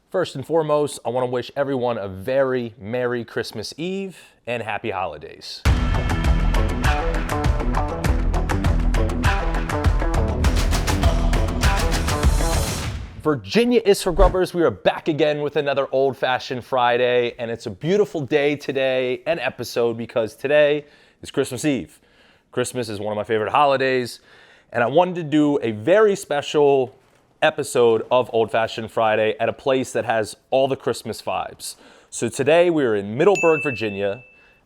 First and foremost, I want to wish everyone a very Merry Christmas Eve and Happy Holidays. Virginia is for Grubbers. We are back again with another old-fashioned Friday, and it's a beautiful day today, an episode, because today is Christmas Eve. Christmas is one of my favorite holidays, and I wanted to do a very special episode of Old Fashioned Friday at a place that has all the Christmas vibes. So today we are in Middleburg, Virginia,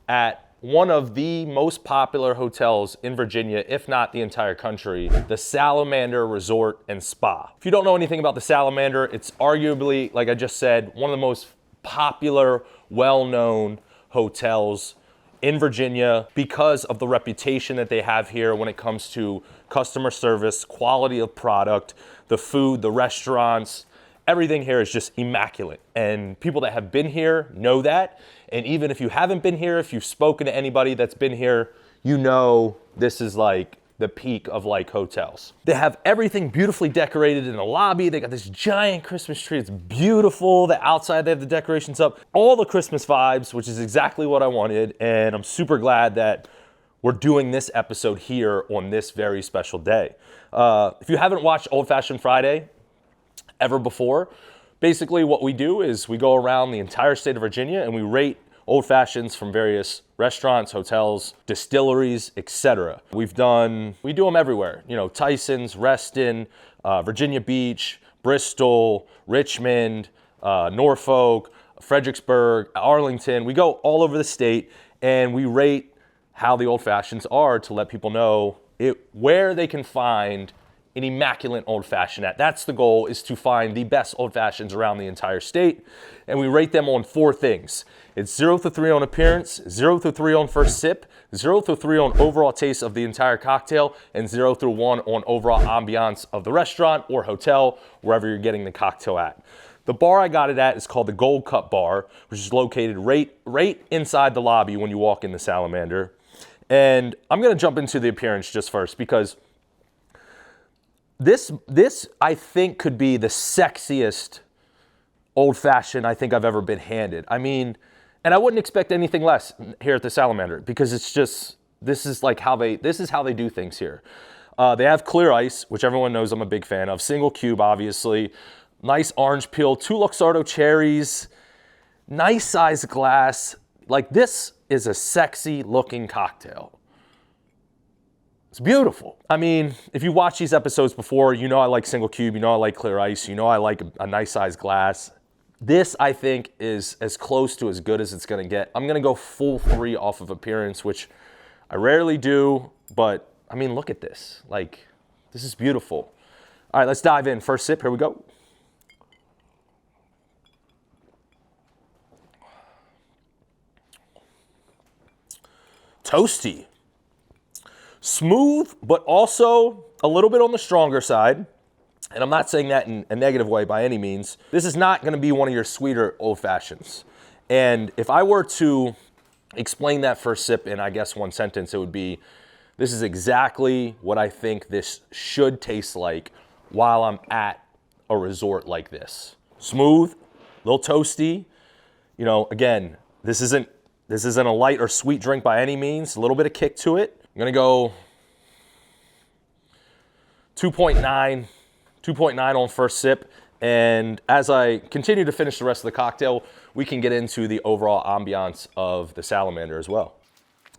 at one of the most popular hotels in Virginia, if not the entire country, the Salamander Resort and Spa. If you don't know anything about the Salamander, it's arguably, like I just said, one of the most popular, well-known hotels in Virginia because of the reputation that they have here when it comes to customer service, quality of product, the food, the restaurants. Everything here is just immaculate. And people that have been here know that. And even if you haven't been here, if you've spoken to anybody that's been here, you know this is like the peak of like hotels. They have everything beautifully decorated in the lobby. They got this giant Christmas tree. It's beautiful. The outside, they have the decorations up. All the Christmas vibes, which is exactly what I wanted. And I'm super glad that we're doing this episode here on this very special day. If you haven't watched Old Fashioned Friday ever before, basically what we do is we go around the entire state of Virginia and we rate old fashions from various restaurants, hotels, distilleries, etc. We do them everywhere. You know, Tyson's, Reston, Virginia Beach, Bristol, Richmond, Norfolk, Fredericksburg, Arlington. We go all over the state and we rate how the old fashions are to let people know where they can find an immaculate old fashioned at. That's the goal, is to find the best old fashions around the entire state. And we rate them on 4 things. It's 0 to 3 on appearance, 0 to 3 on first sip, 0 to 3 on overall taste of the entire cocktail, and 0 through 1 on overall ambiance of the restaurant or hotel, wherever you're getting the cocktail at. The bar I got it at is called the Gold Cup Bar, which is located right inside the lobby when you walk in the Salamander. And I'm gonna jump into the appearance just first, because this I think could be the sexiest old fashioned I think I've ever been handed. I mean, and I wouldn't expect anything less here at the Salamander, because it's just, this is how they do things here. They have clear ice, which everyone knows I'm a big fan of. Single cube, obviously. Nice orange peel, 2 Luxardo cherries, nice size glass. Like, this is a sexy looking cocktail. It's beautiful. I mean, if you watch these episodes before, you know I like single cube, you know I like clear ice, you know I like a nice size glass. This, I think, is as close to as good as it's gonna get. I'm gonna go full 3 off of appearance, which I rarely do, but I mean, look at this. Like, this is beautiful. All right, let's dive in. First sip, here we go. Toasty. Smooth, but also a little bit on the stronger side. And I'm not saying that in a negative way by any means. This is not gonna be one of your sweeter old fashions. And if I were to explain that first sip in, I guess, 1 sentence, it would be, this is exactly what I think this should taste like while I'm at a resort like this. Smooth, a little toasty. You know, again, this isn't a light or sweet drink by any means. A little bit of kick to it. I'm gonna go 2.9 on first sip. And as I continue to finish the rest of the cocktail, we can get into the overall ambiance of the Salamander as well.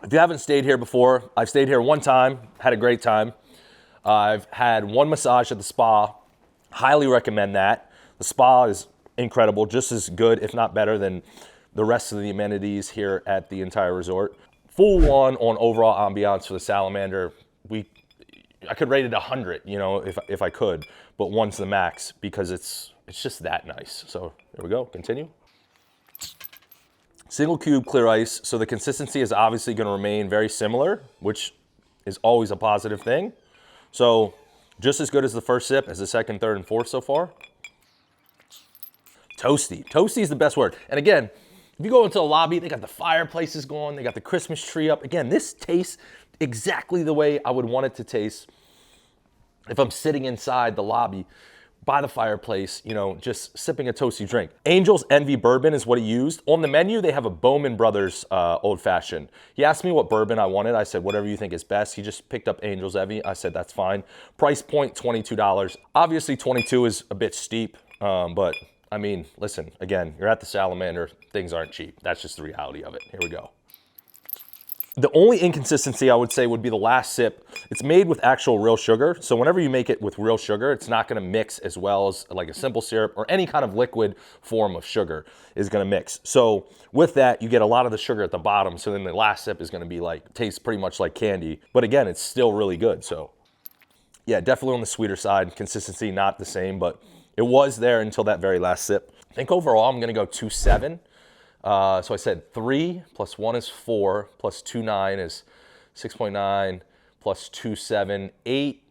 If you haven't stayed here before, I've stayed here 1 time, had a great time. I've had 1 massage at the spa. Highly recommend that. The spa is incredible, just as good, if not better, than the rest of the amenities here at the entire resort. Full 1 on overall ambiance for the Salamander. I could rate it 100, you know, if I could, but 1's the max because it's just that nice. So there we go, continue. Single cube clear ice, so the consistency is obviously gonna remain very similar, which is always a positive thing. So just as good as the first sip as the second, third, and fourth so far. Toasty. Toasty is the best word. And again, if you go into the lobby, they got the fireplaces going, they got the Christmas tree up. Again, this tastes exactly the way I would want it to taste if I'm sitting inside the lobby by the fireplace, you know, just sipping a toasty drink. Angel's Envy Bourbon is what he used. On the menu, they have a Bowman Brothers Old Fashioned. He asked me what bourbon I wanted. I said, whatever you think is best. He just picked up Angel's Envy. I said, that's fine. Price point, $22. Obviously, 22 is a bit steep, but I mean, listen, again, you're at the Salamander. Things aren't cheap. That's just the reality of it. Here we go. The only inconsistency I would say would be the last sip. It's made with actual real sugar. So whenever you make it with real sugar, it's not gonna mix as well as like a simple syrup or any kind of liquid form of sugar is gonna mix. So with that, you get a lot of the sugar at the bottom. So then the last sip is gonna be like, tastes pretty much like candy. But again, it's still really good. So yeah, definitely on the sweeter side. Consistency, not the same, but it was there until that very last sip. I think overall, I'm gonna go 2.7. So I said 3 plus 1 is 4 plus 2.9 is 6.9 plus 2.7, 8,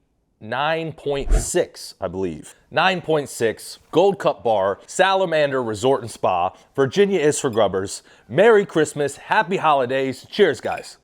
9.6, I believe. 9.6, Gold Cup Bar, Salamander Resort and Spa. Virginia is for Grubbers. Merry Christmas, Happy Holidays. Cheers, guys.